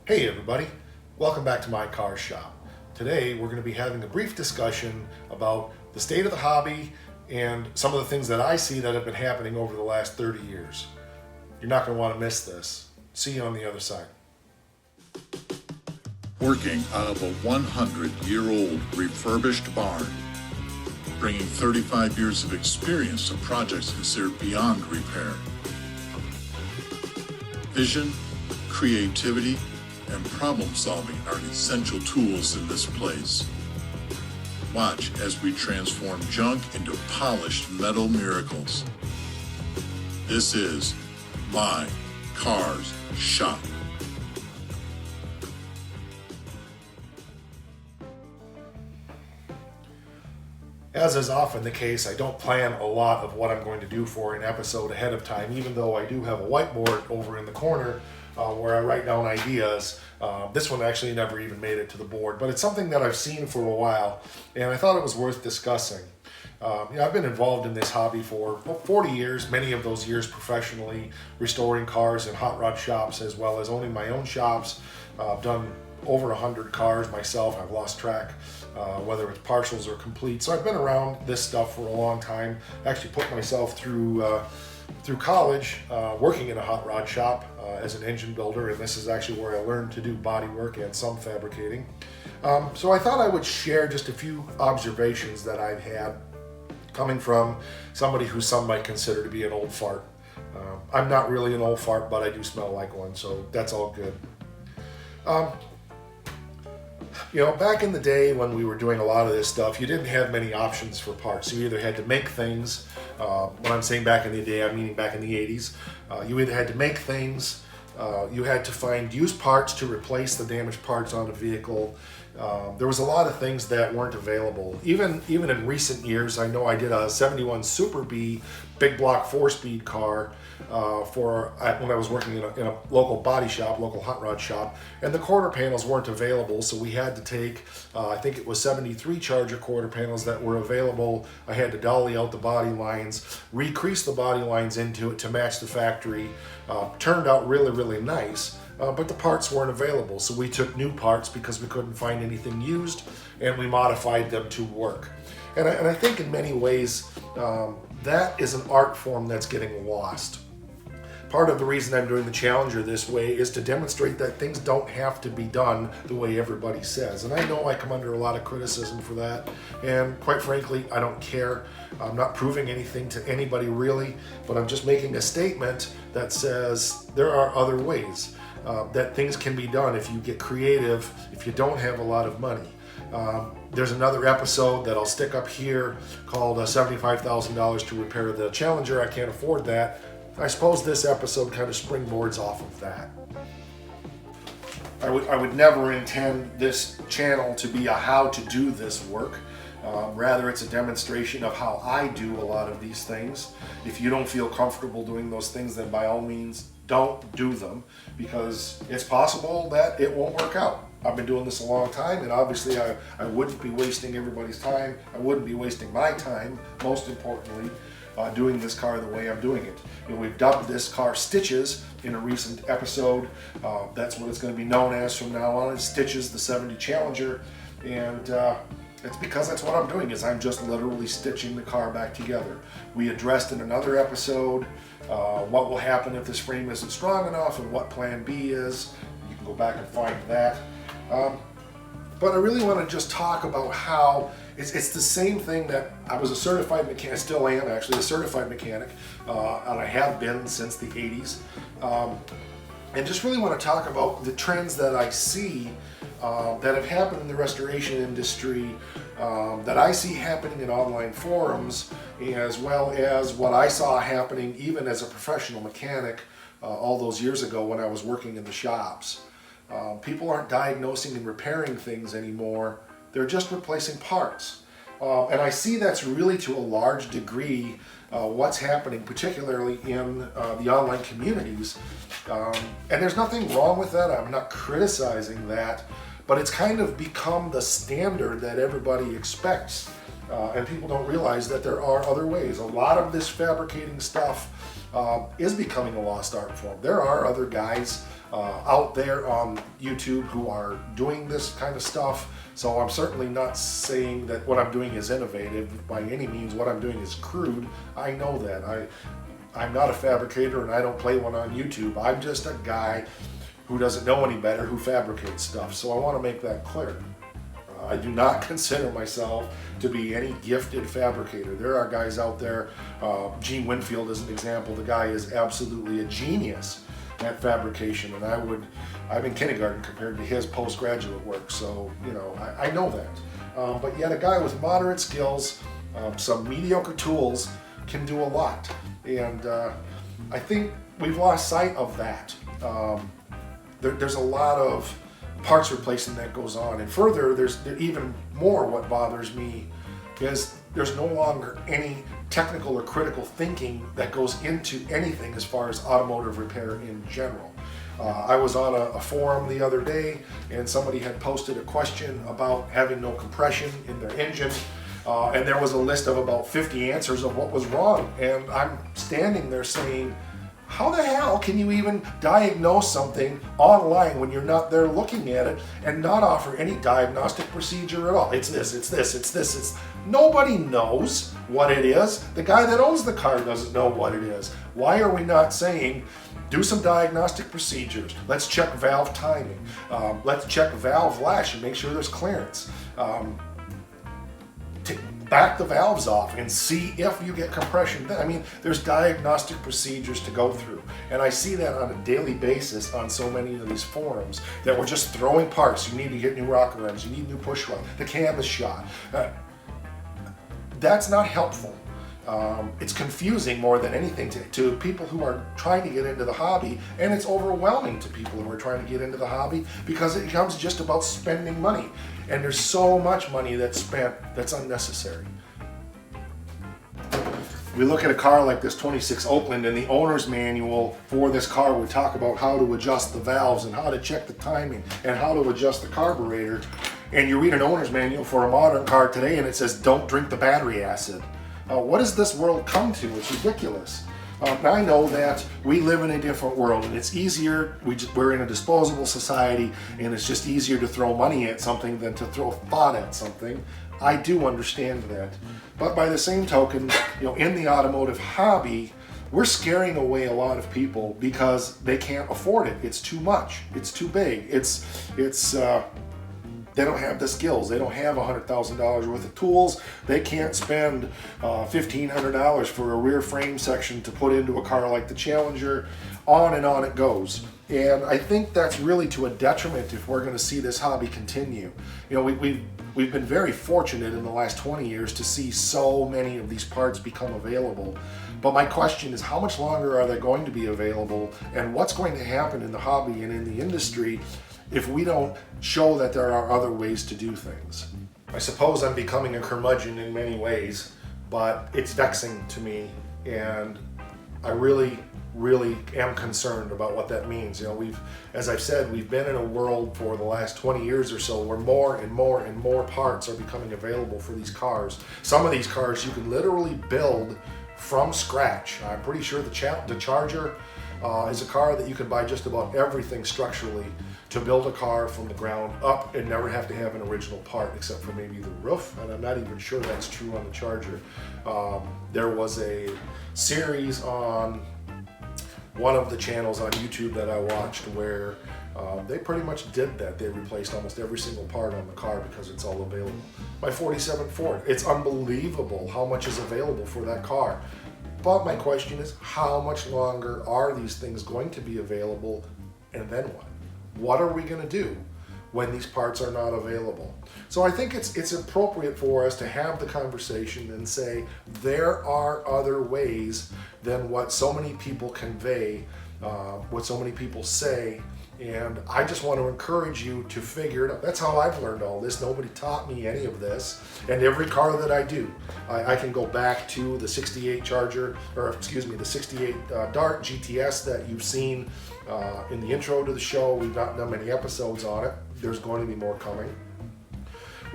Hey everybody, welcome back to my car shop. Today we're going to be having a brief discussion about the state of the hobby and some of the things that I see that have been happening over the last 30 years. You're not going to want to miss this. See you on the other side. Working out of a 100-year-old refurbished barn, bringing 35 years of experience to projects considered beyond repair. Vision, creativity, and problem solving are essential tools in this place. Watch as we transform junk into polished metal miracles. This is My Cars Shop. As is often the case, I don't plan a lot of what I'm going to do for an episode ahead of time, even though I do have a whiteboard over in the corner where I write down ideas. This one actually never even made it to the board, but it's something that I've seen for a while, and I thought it was worth discussing. I've been involved in this hobby for 40 years, many of those years professionally, restoring cars in hot rod shops as well as owning my own shops. I've done over 100 cars myself. I've lost track whether it's partials or complete. So I've been around this stuff for a long time. Actually put myself through college working in a hot rod shop as an engine builder, and this is actually where I learned to do body work and some fabricating. So I thought I would share just a few observations that I've had coming from somebody who some might consider to be an old fart. I'm not really an old fart, but I do smell like one, so that's all good. Back in the day when we were doing a lot of this stuff, you didn't have many options for parts. You either had to make things, when I'm saying back in the day, I'm meaning back in the 80s. You either had to make things, you had to find used parts to replace the damaged parts on a vehicle. There was a lot of things that weren't available. Even in recent years, I know I did a 71 Super B big block 4-speed car when I was working in a local body shop, local hot rod shop, and the quarter panels weren't available, so we had to take, I think it was 73 Charger quarter panels that were available. I had to dolly out the body lines, recrease the body lines into it to match the factory. Turned out really, really nice. But the parts weren't available, so we took new parts because we couldn't find anything used, and we modified them to work. And I think in many ways that is an art form that's getting lost. Part of the reason I'm doing the Challenger this way is to demonstrate that things don't have to be done the way everybody says. And I know I come under a lot of criticism for that, and quite frankly, I don't care. I'm not proving anything to anybody really, but I'm just making a statement that says there are other ways that things can be done if you get creative, if you don't have a lot of money. There's another episode that I'll stick up here called $75,000 to repair the Challenger. I can't afford that. I suppose this episode kind of springboards off of that. I would never intend this channel to be a how to do this work. Rather, it's a demonstration of how I do a lot of these things. If you don't feel comfortable doing those things, then by all means, don't do them, because it's possible that it won't work out. I've been doing this a long time, and obviously I wouldn't be wasting everybody's time. I wouldn't be wasting my time, most importantly, doing this car the way I'm doing it. We've dubbed this car Stitches in a recent episode. That's what it's going to be known as from now on. It's Stitches, the 70 Challenger, and it's because that's what I'm doing, is I'm just literally stitching the car back together. We addressed in another episode what will happen if this frame isn't strong enough and what plan B is. You can go back and find that. But I really want to just talk about how it's the same thing that I was a certified mechanic, still am actually a certified mechanic, and I have been since the 80s. And just really want to talk about the trends that I see that have happened in the restoration industry, that I see happening in online forums, as well as what I saw happening even as a professional mechanic all those years ago when I was working in the shops. People aren't diagnosing and repairing things anymore. They're just replacing parts. And I see that's really to a large degree what's happening, particularly in the online communities. And there's nothing wrong with that. I'm not criticizing that, but it's kind of become the standard that everybody expects. And people don't realize that there are other ways. A lot of this fabricating stuff is becoming a lost art form. There are other guys out there on YouTube who are doing this kind of stuff. So I'm certainly not saying that what I'm doing is innovative by any means. What I'm doing is crude. I know that. I'm not a fabricator and I don't play one on YouTube. I'm just a guy who doesn't know any better, who fabricates stuff. So I want to make that clear. I do not consider myself to be any gifted fabricator. There are guys out there, Gene Winfield is an example. The guy is absolutely a genius at fabrication, and I'm in kindergarten compared to his postgraduate work, so I know that. But yet a guy with moderate skills, some mediocre tools can do a lot, and I think we've lost sight of that. There's a lot of parts replacing that goes on, and further, there's even more. What bothers me is there's no longer any technical or critical thinking that goes into anything as far as automotive repair in general. I was on a forum the other day, and somebody had posted a question about having no compression in their engine, and there was a list of about 50 answers of what was wrong, and I'm standing there saying, how the hell can you even diagnose something online when you're not there looking at it and not offer any diagnostic procedure at all? It's this, it's this, it's this, nobody knows what it is. The guy that owns the car doesn't know what it is. Why are we not saying, do some diagnostic procedures? Let's check valve timing. Let's check valve lash and make sure there's clearance. Back the valves off and see if you get compression. I mean, there's diagnostic procedures to go through. And I see that on a daily basis on so many of these forums that we're just throwing parts. You need to get new rocker rims, you need new push rod, the cam is shot. That's not helpful. It's confusing more than anything to people who are trying to get into the hobby, and it's overwhelming to people who are trying to get into the hobby because it becomes just about spending money. And there's so much money that's spent that's unnecessary. We look at a car like this 26 Oakland, and the owner's manual for this car would talk about how to adjust the valves and how to check the timing and how to adjust the carburetor. And you read an owner's manual for a modern car today and it says, don't drink the battery acid. What does this world come to? It's ridiculous. I know that we live in a different world, and it's easier, we're in a disposable society, and it's just easier to throw money at something than to throw thought at something. I do understand that. But by the same token, in the automotive hobby, we're scaring away a lot of people because they can't afford it. It's too much. It's too big. They don't have the skills. They don't have $100,000 worth of tools. They can't spend $1,500 for a rear frame section to put into a car like the Challenger. On and on it goes. And I think that's really to a detriment if we're going to see this hobby continue. We've been very fortunate in the last 20 years to see so many of these parts become available. But my question is, how much longer are they going to be available? And what's going to happen in the hobby and in the industry if we don't show that there are other ways to do things? I suppose I'm becoming a curmudgeon in many ways, but it's vexing to me, and I really am concerned about what that means. As I've said, we've been in a world for the last 20 years or so where more and more and more parts are becoming available for these cars. Some of these cars you can literally build from scratch. I'm pretty sure the Charger is a car that you can buy just about everything structurally to build a car from the ground up and never have to have an original part except for maybe the roof, and I'm not even sure that's true on the Charger. There was a series on one of the channels on YouTube that I watched where they pretty much did that. They replaced almost every single part on the car because it's all available. My 47 Ford, it's unbelievable how much is available for that car. But my question is, how much longer are these things going to be available, and then what? What are we going to do when these parts are not available? So I think it's appropriate for us to have the conversation and say there are other ways than what so many people convey, what so many people say, and I just want to encourage you to figure it out. That's how I've learned all this. Nobody taught me any of this, and every car that I do, I can go back to the 68 Charger, or excuse me, the 68 Dart GTS that you've seen in the intro to the show. We've not done many episodes on it. There's going to be more coming.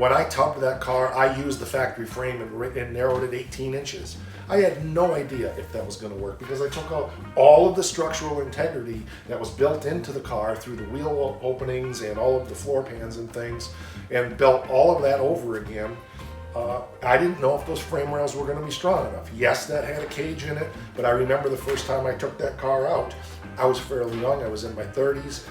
When I tubbed that car, I used the factory frame and narrowed it 18 inches. I had no idea if that was going to work because I took out all of the structural integrity that was built into the car through the wheel openings and all of the floor pans and things, and built all of that over again. I didn't know if those frame rails were going to be strong enough. Yes, that had a cage in it, but I remember the first time I took that car out, I was fairly young. I was in my 30s.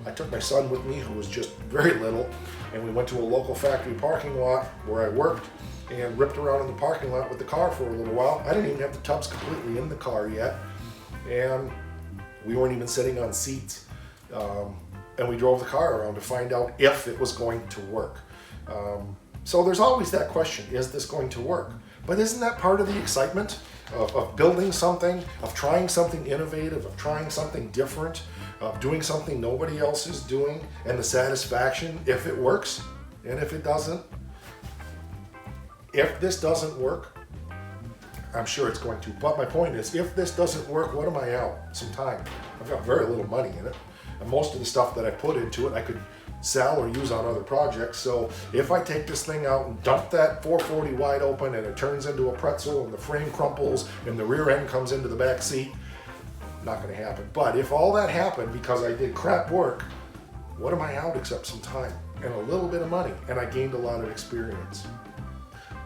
I took my son with me, who was just very little, and we went to a local factory parking lot where I worked and ripped around in the parking lot with the car for a little while. I didn't even have the tubs completely in the car yet, and we weren't even sitting on seats. And we drove the car around to find out if it was going to work. So there's always that question, is this going to work? But isn't that part of the excitement of building something, of trying something innovative, of trying something different, of doing something nobody else is doing, and the satisfaction if it works, and if it doesn't? If this doesn't work, I'm sure it's going to. But my point is, if this doesn't work, what am I out? Some time. I've got very little money in it. And most of the stuff that I put into it, I could sell or use on other projects. So if I take this thing out and dump that 440 wide open and it turns into a pretzel and the frame crumples and the rear end comes into the back seat, not going to happen. But if all that happened because I did crap work, what am I out except some time and a little bit of money? And I gained a lot of experience.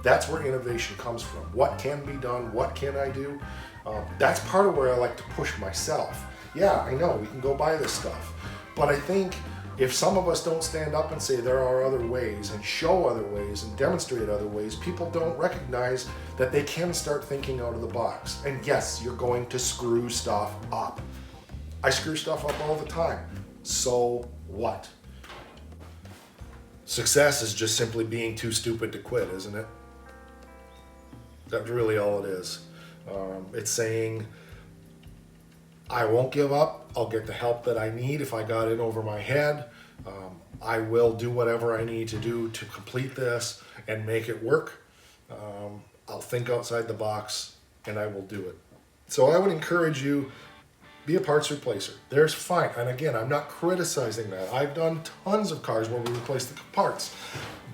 That's where innovation comes from. What can be done? What can I do? That's part of where I like to push myself. Yeah, I know we can go buy this stuff, but I think if some of us don't stand up and say there are other ways and show other ways and demonstrate other ways, people don't recognize that they can start thinking out of the box. And yes, you're going to screw stuff up. I screw stuff up all the time. So what? Success is just simply being too stupid to quit, isn't it? That's really all it is. It's saying, I won't give up. I'll get the help that I need if I got in over my head. I will do whatever I need to do to complete this and make it work. I'll think outside the box and I will do it. So I would encourage you, be a parts replacer. There's fine. And again, I'm not criticizing that. I've done tons of cars where we replace the parts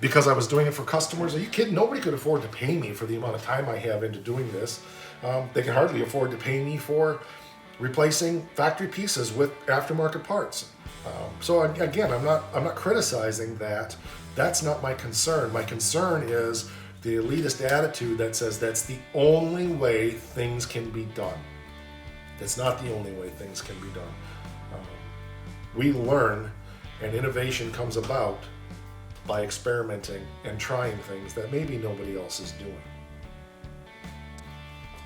because I was doing it for customers. Are you kidding? Nobody could afford to pay me for the amount of time I have into doing this. They can hardly afford to pay me for replacing factory pieces with aftermarket parts. So again, I'm not criticizing that. That's not my concern. My concern is the elitist attitude that says that's the only way things can be done. That's not the only way things can be done. We learn, and innovation comes about by experimenting and trying things that maybe nobody else is doing.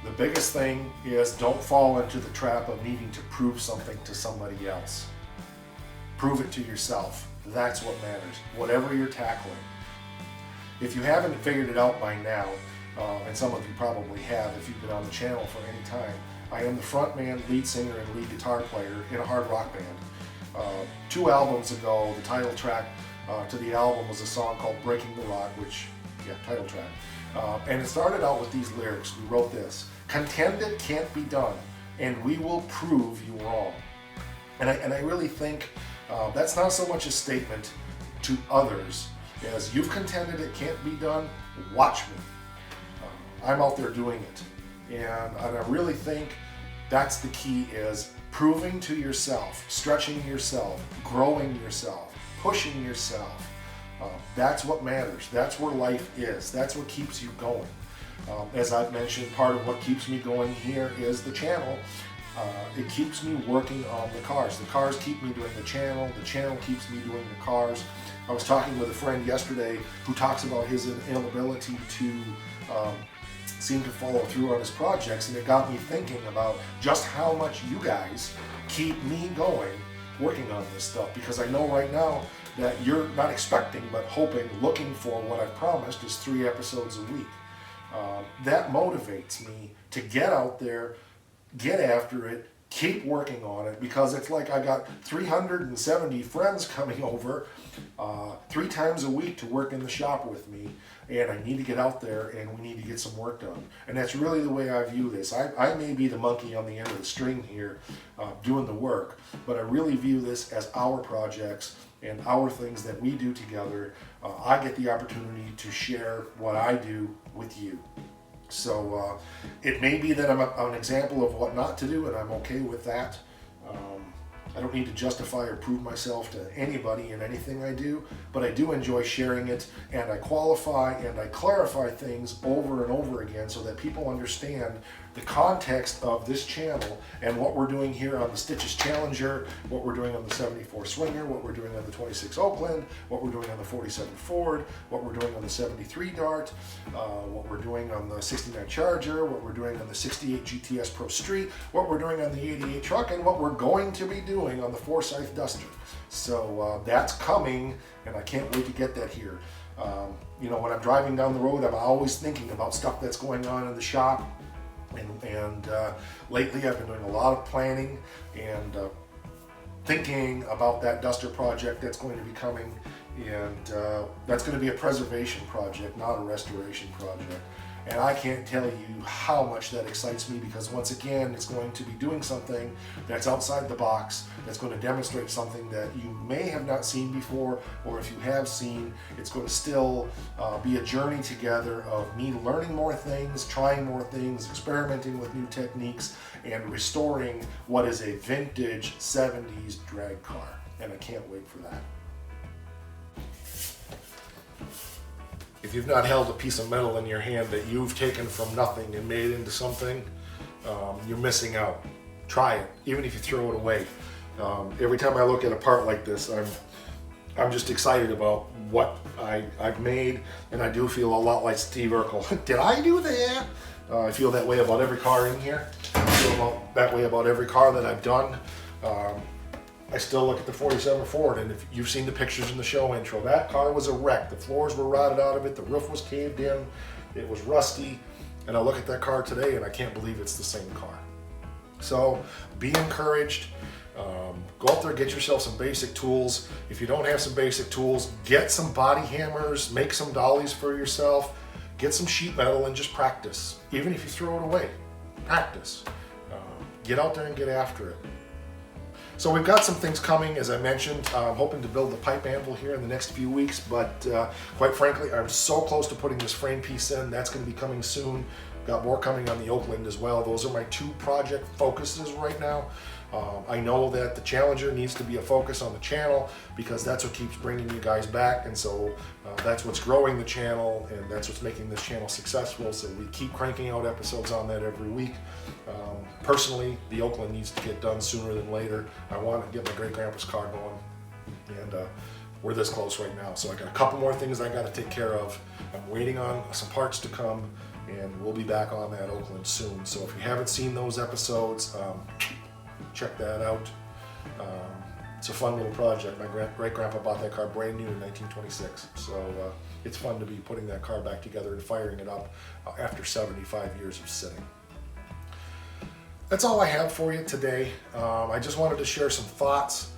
The biggest thing is don't fall into the trap of needing to prove something to somebody else. Prove it to yourself. That's what matters, whatever you're tackling. If you haven't figured it out by now, and some of you probably have if you've been on the channel for any time, I am the frontman, lead singer, and lead guitar player in a hard rock band. 2 albums ago, the title track to the album was a song called Breaking the Rock, which, title track. And it started out with these lyrics. We wrote this: contend it can't be done, and we will prove you wrong. And I really think that's not so much a statement to others as you've contended it can't be done, watch me. I'm out there doing it. And I really think that's the key, is proving to yourself, stretching yourself, growing yourself, pushing yourself. That's what matters. That's where life is. That's what keeps you going. As I've mentioned, part of what keeps me going here is the channel. It keeps me working on the cars. The cars keep me doing the channel keeps me doing the cars. I was talking with a friend yesterday who talks about his inability to seem to follow through on his projects, and it got me thinking about just how much you guys keep me going working on this stuff, because I know right now that you're not expecting but hoping, looking for what I've promised is 3 episodes a week. That motivates me to get out there, get after it, keep working on it, because it's like I got 370 friends coming over 3 times a week to work in the shop with me, and I need to get out there and we need to get some work done. And that's really the way I view this. I may be the monkey on the end of the string here doing the work, but I really view this as our projects, and our things that we do together, I get the opportunity to share what I do with you. So it may be that I'm an example of what not to do, and I'm okay with that. I don't need to justify or prove myself to anybody in anything I do, but I do enjoy sharing it, and I qualify and I clarify things over and over again so that people understand the context of this channel and what we're doing here on the Stitches Challenger, what we're doing on the 74 Swinger, what we're doing on the 26 Oakland, what we're doing on the 47 Ford, what we're doing on the 73 Dart, what we're doing on the 69 Charger, what we're doing on the 68 GTS Pro Street, what we're doing on the 88 truck, and what we're going to be doing on the Forsyth Duster. So that's coming, and I can't wait to get that here. When I'm driving down the road, I'm always thinking about stuff that's going on in the shop. And lately I've been doing a lot of planning and thinking about that Duster project that's going to be coming, and that's going to be a preservation project, not a restoration project. And I can't tell you how much that excites me, because once again, it's going to be doing something that's outside the box, that's going to demonstrate something that you may have not seen before, or if you have seen, it's going to still be a journey together of me learning more things, trying more things, experimenting with new techniques, and restoring what is a vintage 70s drag car. And I can't wait for that. If you've not held a piece of metal in your hand that you've taken from nothing and made it into something, you're missing out. Try it, even if you throw it away. Every time I look at a part like this, I'm just excited about what I've made, and I do feel a lot like Steve Urkel. Did I do that? I feel that way about every car in here. I feel that way about every car that I've done. I still look at the 47 Ford, and if you've seen the pictures in the show intro, that car was a wreck. The floors were rotted out of it, the roof was caved in, it was rusty, and I look at that car today and I can't believe it's the same car. So be encouraged. Go out there, get yourself some basic tools. If you don't have some basic tools, get some body hammers, make some dollies for yourself, get some sheet metal and just practice. Even if you throw it away, practice. Get out there and get after it. So we've got some things coming, as I mentioned. I'm hoping to build the pipe anvil here in the next few weeks, but quite frankly, I'm so close to putting this frame piece in. That's going to be coming soon. Got more coming on the Oakland as well. Those are my two project focuses right now. I know that the Challenger needs to be a focus on the channel, because that's what keeps bringing you guys back, and so that's what's growing the channel, and that's what's making this channel successful. So we keep cranking out episodes on that every week. Personally, the Oakland needs to get done sooner than later. I want to get my great-grandpa's car going, and we're this close right now. So I got a couple more things I got to take care of. I'm waiting on some parts to come, and we'll be back on that Oakland soon. So if you haven't seen those episodes, check that out. It's a fun little project. My great-grandpa bought that car brand new in 1926, so it's fun to be putting that car back together and firing it up after 75 years of sitting. That's all I have for you today. I just wanted to share some thoughts.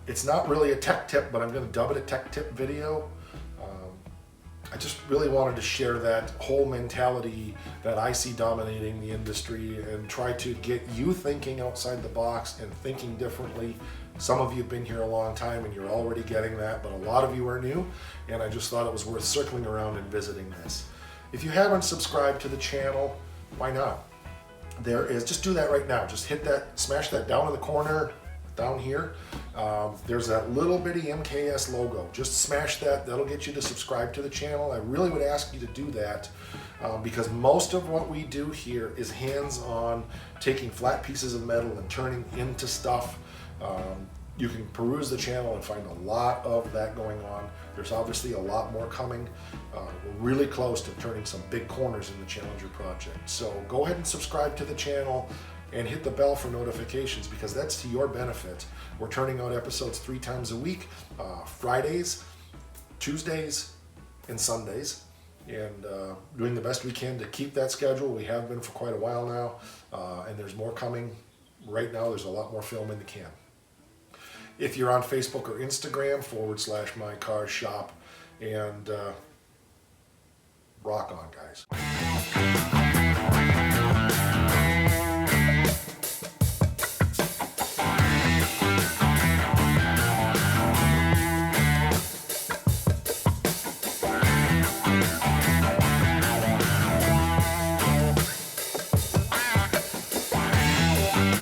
It's not really a tech tip, but I'm going to dub it a tech tip video. I just really wanted to share that whole mentality that I see dominating the industry, and try to get you thinking outside the box and thinking differently. Some of you have been here a long time and you're already getting that, but a lot of you are new, and I just thought it was worth circling around and visiting this. If you haven't subscribed to the channel, why not? Just do that right now. Just hit that, smash that down in the corner, down here. There's that little bitty MKS logo. Just smash that. That'll get you to subscribe to the channel. I really would ask you to do that, because most of what we do here is hands-on, taking flat pieces of metal and turning into stuff. You can peruse the channel and find a lot of that going on. There's obviously a lot more coming. We're really close to turning some big corners in the Challenger project. So go ahead and subscribe to the channel and hit the bell for notifications, because that's to your benefit. We're turning out episodes 3 times a week, Fridays, Tuesdays, and Sundays, and doing the best we can to keep that schedule. We have been for quite a while now, and there's more coming. Right now, there's a lot more film in the can. If you're on Facebook or Instagram, /mycarshop, and rock on, guys.